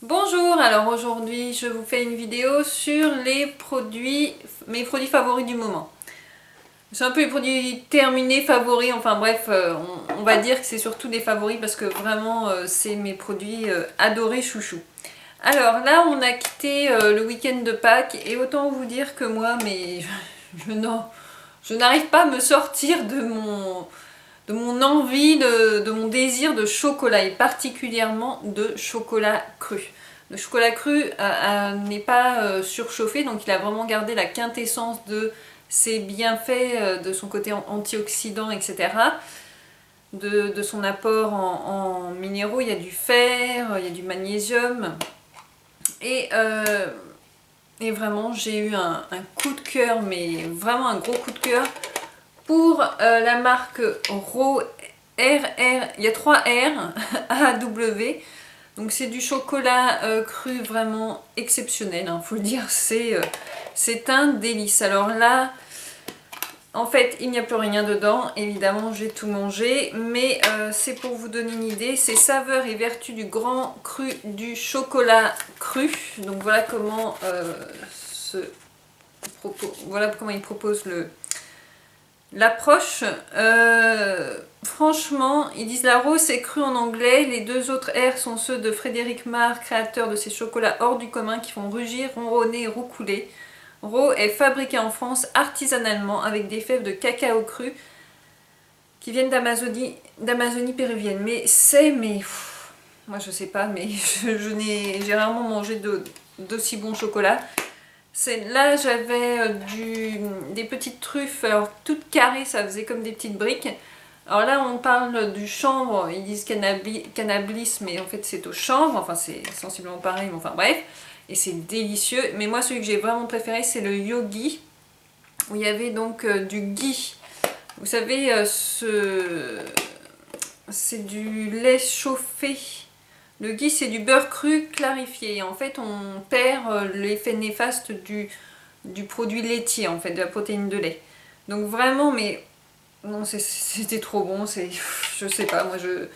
Bonjour, alors aujourd'hui je vous fais une vidéo sur mes produits favoris du moment. C'est un peu les produits terminés, favoris, enfin bref, on va dire que c'est surtout des favoris parce que vraiment c'est mes produits adorés chouchou. Alors là on a quitté le week-end de Pâques et autant vous dire que moi je n'arrive pas à me sortir de mon envie, de mon désir de chocolat et particulièrement de chocolat cru. Le chocolat cru n'est pas surchauffé, donc il a vraiment gardé la quintessence de ses bienfaits, de son côté antioxydant, etc. De son apport en minéraux, il y a du fer, il y a du magnésium. Et vraiment j'ai eu un coup de cœur, mais vraiment un gros coup de cœur pour la marque RAW, il y a 3 R, AW. Donc c'est du chocolat cru vraiment exceptionnel, hein, faut le dire, c'est un délice. Alors là, en fait, il n'y a plus rien dedans, évidemment j'ai tout mangé, mais c'est pour vous donner une idée, c'est saveurs et vertus du grand cru du chocolat cru. Donc voilà comment, il propose l'approche. Franchement, ils disent la rose c'est cru en anglais, les deux autres R sont ceux de Frédéric Malle, créateur de ces chocolats hors du commun qui font rugir, ronronner et roucouler. Raw est fabriqué en France artisanalement avec des fèves de cacao cru qui viennent d'Amazonie péruvienne. Mais moi je sais pas, mais j'ai rarement mangé d'aussi bon chocolat. Là j'avais des petites truffes, alors toutes carrées, ça faisait comme des petites briques. Alors là on parle du chanvre, ils disent cannabis, mais en fait c'est au chanvre, enfin c'est sensiblement pareil, mais enfin bref. Et c'est délicieux, mais moi celui que j'ai vraiment préféré c'est le yogi, où il y avait donc du ghee. Vous savez, c'est du lait chauffé. Le ghee c'est du beurre cru clarifié. En fait on perd l'effet néfaste du produit laitier, en fait, de la protéine de lait. Donc vraiment, mais non, c'était trop bon. Je sais pas, moi je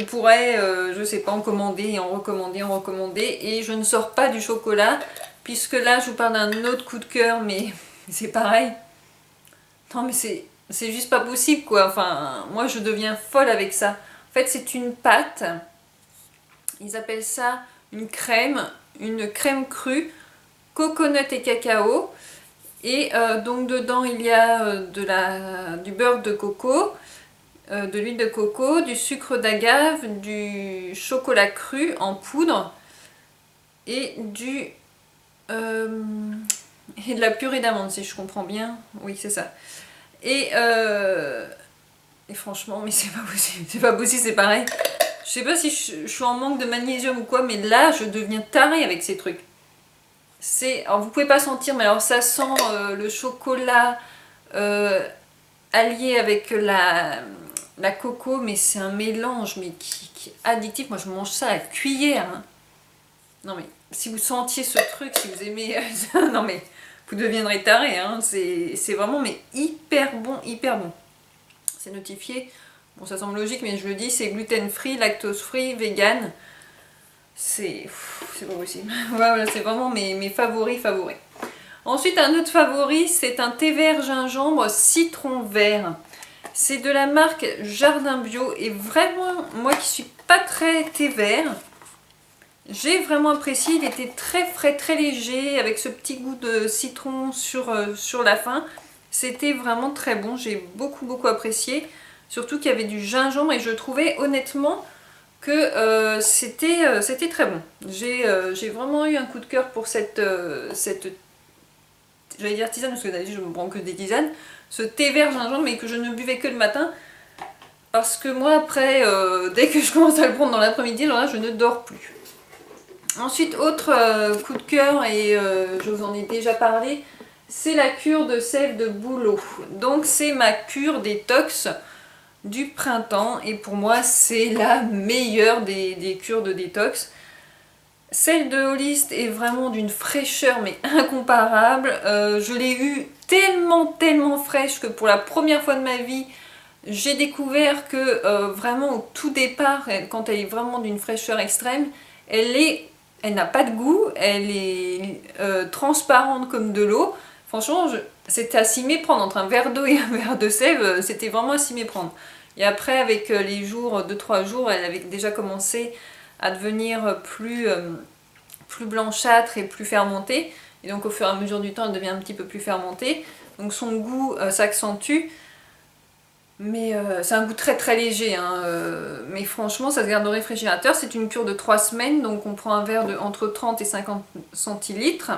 pourrais, je sais pas, en commander, en recommander. Et je ne sors pas du chocolat, puisque là je vous parle d'un autre coup de cœur, mais c'est pareil. Non mais c'est juste pas possible quoi. Enfin, moi je deviens folle avec ça. En fait c'est une pâte. Ils appellent ça une crème crue, coconut et cacao. Et donc dedans il y a du beurre de coco, de l'huile de coco, du sucre d'agave, du chocolat cru en poudre et et de la purée d'amande, si je comprends bien. Oui, c'est ça. Et franchement, mais c'est pas possible. C'est pas possible, c'est pareil. Je sais pas si je suis en manque de magnésium ou quoi, mais là, je deviens tarée avec ces trucs. Alors vous pouvez pas sentir, mais alors ça sent le chocolat allié avec la coco, mais c'est un mélange mais qui est addictif. Moi je mange ça à la cuillère, hein. Non mais si vous sentiez ce truc, si vous aimez non mais vous deviendrez taré, hein. C'est vraiment mais hyper bon, hyper bon. C'est notifié, bon ça semble logique mais je le dis, c'est gluten free, lactose free, vegan. C'est pas possible. Voilà, c'est vraiment mes favoris. Ensuite, un autre favori, c'est un thé vert gingembre citron vert. C'est de la marque Jardin Bio. Et vraiment, moi qui suis pas très thé vert, j'ai vraiment apprécié. Il était très frais, très léger, avec ce petit goût de citron sur la fin. C'était vraiment très bon. J'ai beaucoup apprécié. Surtout qu'il y avait du gingembre et je trouvais honnêtement que c'était très bon. J'ai vraiment eu un coup de cœur pour cette j'allais dire tisane parce que d'habitude je me prends que des tisanes, ce thé vert gingembre, mais que je ne buvais que le matin parce que moi après dès que je commence à le prendre dans l'après-midi, alors là je ne dors plus. Ensuite, autre coup de cœur, et je vous en ai déjà parlé, c'est la cure de sel de bouleau. Donc c'est ma cure détox du printemps et pour moi c'est la meilleure des cures de détox. Celle de Holist est vraiment d'une fraîcheur mais incomparable. Je l'ai eue tellement fraîche que pour la première fois de ma vie j'ai découvert que vraiment au tout départ, quand elle est vraiment d'une fraîcheur extrême, elle est elle n'a pas de goût, elle est transparente comme de l'eau. Franchement, c'était à s'y méprendre, entre un verre d'eau et un verre de sève, c'était vraiment à s'y méprendre. Et après, avec les jours, 2-3 jours, elle avait déjà commencé à devenir plus blanchâtre et plus fermentée. Et donc au fur et à mesure du temps, elle devient un petit peu plus fermentée. Donc son goût s'accentue. Mais c'est un goût très très léger, hein, mais franchement ça se garde au réfrigérateur. C'est une cure de 3 semaines, donc on prend un verre de entre 30 et 50 centilitres.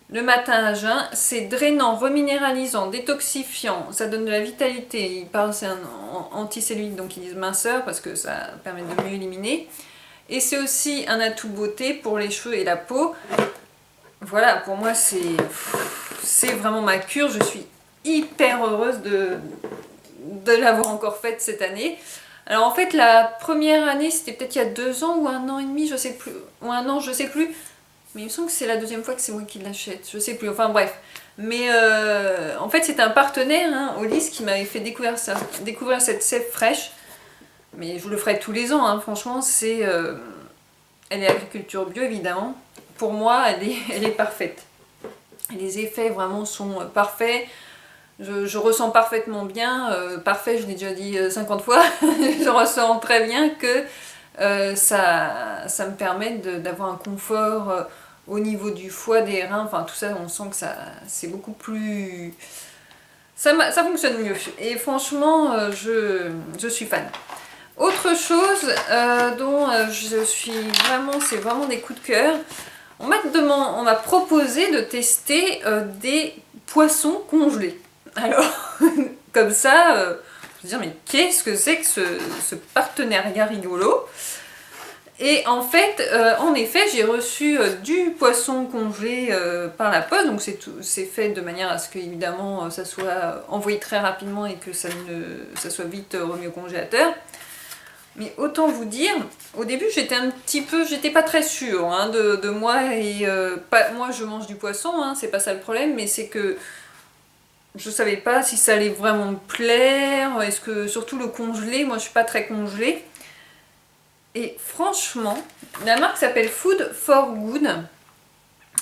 Le matin à jeun, c'est drainant, reminéralisant, détoxifiant, ça donne de la vitalité. Ils parlent c'est un anticellulite, donc ils disent minceur parce que ça permet de mieux éliminer. Et c'est aussi un atout beauté pour les cheveux et la peau. Voilà, pour moi c'est vraiment ma cure. Je suis hyper heureuse de l'avoir encore faite cette année. Alors en fait la première année c'était peut-être il y a 2 ans ou 1 an et demi, je sais plus, ou 1 an, je sais plus. Mais il me semble que c'est la deuxième fois que c'est moi qui l'achète, je sais plus, enfin bref. Mais en fait c'est un partenaire, hein, Olis, qui m'avait fait découvrir cette sève fraîche. Mais je le ferai tous les ans, hein. Franchement elle est agriculture bio évidemment. Pour moi elle est parfaite. Les effets vraiment sont parfaits. Je ressens parfaitement bien, parfait je l'ai déjà dit 50 fois, je ressens très bien que ça me permet d'avoir un confort au niveau du foie, des reins, enfin tout ça on sent que c'est beaucoup plus... Ça fonctionne mieux et franchement je suis fan. Autre chose dont je suis vraiment, c'est vraiment des coups de cœur, on m'a proposé de tester des poissons congelés. Alors, comme ça, je me dis, mais qu'est-ce que c'est que ce partenariat rigolo? Et en fait, en effet, j'ai reçu du poisson congelé par la poste, donc c'est fait de manière à ce que, évidemment, ça soit envoyé très rapidement et que ça soit vite remis au congélateur. Mais autant vous dire, au début j'étais pas très sûre hein, de moi et moi je mange du poisson, hein, c'est pas ça le problème, mais c'est que je savais pas si ça allait vraiment me plaire, est-ce que surtout le congelé, moi je suis pas très congelée. Et franchement, la marque s'appelle Food for Good.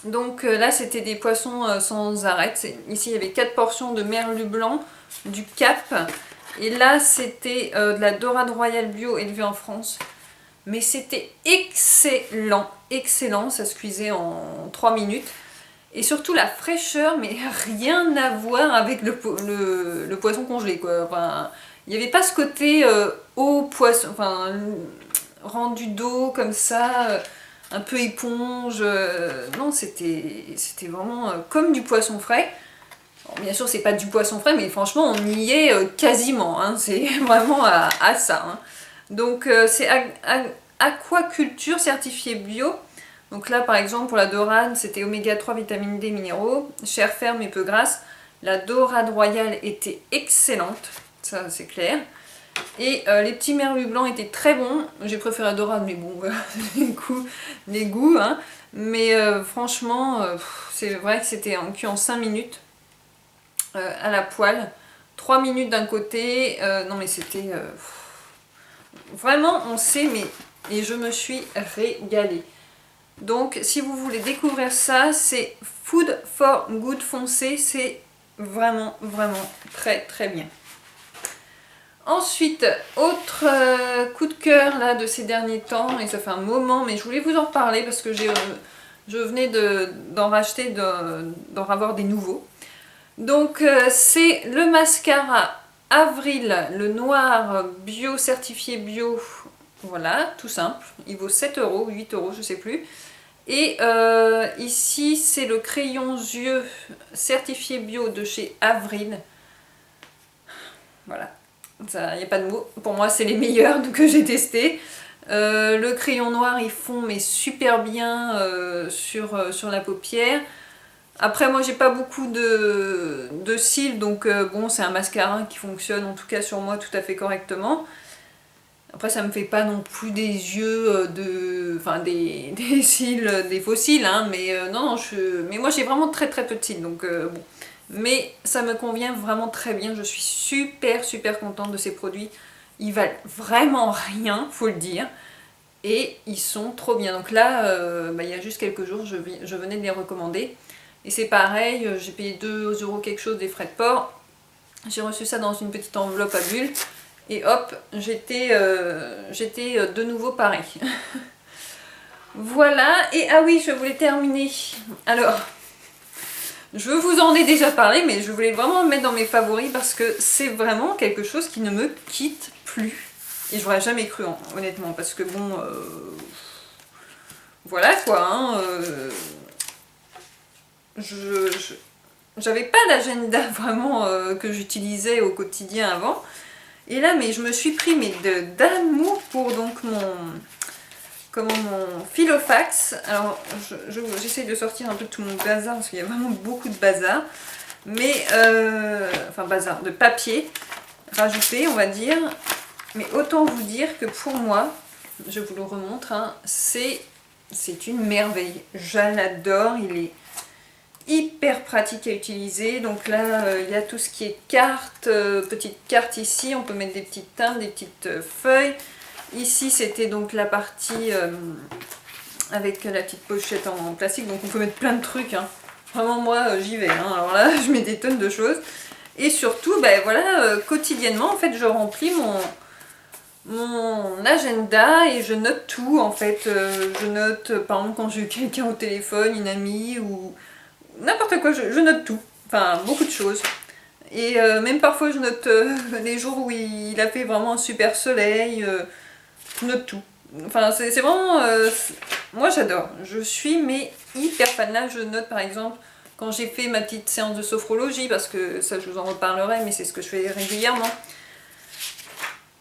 Donc là c'était des poissons sans arête. Ici il y avait 4 portions de merlu blanc, du cap. Et là c'était de la dorade royale bio élevée en France. Mais c'était excellent, excellent, ça se cuisait en 3 minutes. Et surtout la fraîcheur, mais rien à voir avec le poisson congelé, quoi. Enfin, il n'y avait pas ce côté eau, poisson, enfin, rendu d'eau comme ça, un peu éponge. Non, c'était vraiment comme du poisson frais. Bon, bien sûr, c'est pas du poisson frais, mais franchement, on y est quasiment. Hein, c'est vraiment à ça. Hein. Donc, c'est aquaculture certifiée bio. Donc là, par exemple, pour la dorade, c'était oméga 3, vitamine D, minéraux, chair ferme et peu grasse. La dorade royale était excellente, ça c'est clair. Et les petits merlus blancs étaient très bons. J'ai préféré la dorade, mais bon, les goûts. Hein. Mais franchement, c'est vrai que c'était en cuit en 5 minutes à la poêle. 3 minutes d'un côté. Non mais c'était... vraiment, on sait, mais... Et je me suis régalée. Donc si vous voulez découvrir ça, c'est Food for Good foncé, c'est vraiment vraiment très très bien. Ensuite, autre coup de cœur là de ces derniers temps, et ça fait un moment, mais je voulais vous en reparler parce que je venais d'en racheter, d'en avoir des nouveaux. Donc c'est le mascara Avril, le noir bio certifié bio, voilà, tout simple, il vaut 7 €, 8 €, je sais plus. Et ici, c'est le crayon yeux certifié bio de chez Avril. Voilà, il n'y a pas de mots. Pour moi, c'est les meilleurs que j'ai testés. Le crayon noir, ils fond mais super bien sur la paupière. Après, moi, j'ai pas beaucoup de cils, donc bon, c'est un mascara qui fonctionne, en tout cas sur moi, tout à fait correctement. Après, ça me fait pas non plus des yeux enfin des cils, des faux cils, hein, mais non, mais moi j'ai vraiment très très peu de cils, donc bon. Mais ça me convient vraiment très bien, je suis super super contente de ces produits. Ils valent vraiment rien, faut le dire. et ils sont trop bien. Donc là, il y a juste quelques jours, je venais de les recommander. Et c'est pareil, j'ai payé 2 € quelque chose des frais de port. J'ai reçu ça dans une petite enveloppe à bulles. Et hop, j'étais de nouveau pareil. Voilà, et ah oui, je voulais terminer. Alors, je vous en ai déjà parlé, mais je voulais vraiment le mettre dans mes favoris parce que c'est vraiment quelque chose qui ne me quitte plus. Et j'aurais jamais cru, honnêtement, parce que bon... voilà quoi, hein, j'avais pas d'agenda vraiment que j'utilisais au quotidien avant. Et là, mais je me suis pris d'amour pour donc mon Filofax. Alors, j'essaie de sortir un peu tout mon bazar parce qu'il y a vraiment beaucoup de bazar. Mais, enfin bazar, de papier rajouté, on va dire. Mais autant vous dire que pour moi, je vous le remontre, hein, c'est une merveille. Je l'adore, il est hyper pratique à utiliser. Donc là, il y a tout ce qui est cartes, petites cartes ici, on peut mettre des petites timbres, des petites feuilles. Ici, c'était donc la partie avec la petite pochette en plastique, donc on peut mettre plein de trucs, hein. Vraiment, moi, j'y vais, hein. Alors là, je mets des tonnes de choses. Et surtout, ben voilà, quotidiennement, en fait, je remplis mon agenda et je note tout, en fait. Je note, par exemple, quand j'ai eu quelqu'un au téléphone, une amie, ou n'importe quoi, je note tout. Enfin, beaucoup de choses. Et même parfois, je note les jours où il a fait vraiment un super soleil. Je note tout. Enfin, c'est vraiment... moi, j'adore. Je suis mais hyper fan. Là, je note, par exemple, quand j'ai fait ma petite séance de sophrologie, parce que ça, je vous en reparlerai, mais c'est ce que je fais régulièrement.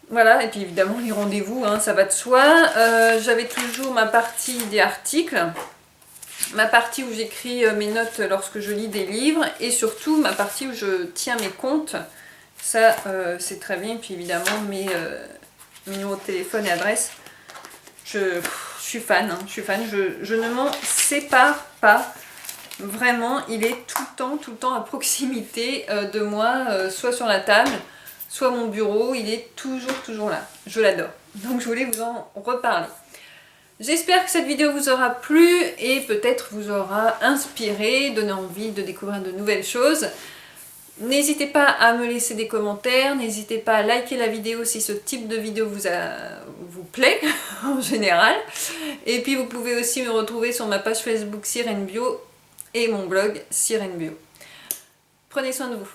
Voilà, et puis évidemment, les rendez-vous, hein, ça va de soi. J'avais toujours ma partie des articles, ma partie où j'écris mes notes lorsque je lis des livres, et surtout ma partie où je tiens mes comptes. Ça, c'est très bien. Et puis évidemment, mes numéros de téléphone et adresse. Je suis fan, hein, je suis fan. Je ne m'en sépare pas. Vraiment, il est tout le temps à proximité de moi, soit sur la table, soit mon bureau. Il est toujours là. Je l'adore. Donc je voulais vous en reparler. J'espère que cette vidéo vous aura plu et peut-être vous aura inspiré, donné envie de découvrir de nouvelles choses. N'hésitez pas à me laisser des commentaires, n'hésitez pas à liker la vidéo si ce type de vidéo vous plaît en général. Et puis vous pouvez aussi me retrouver sur ma page Facebook Sirène Bio et mon blog Sirène Bio. Prenez soin de vous.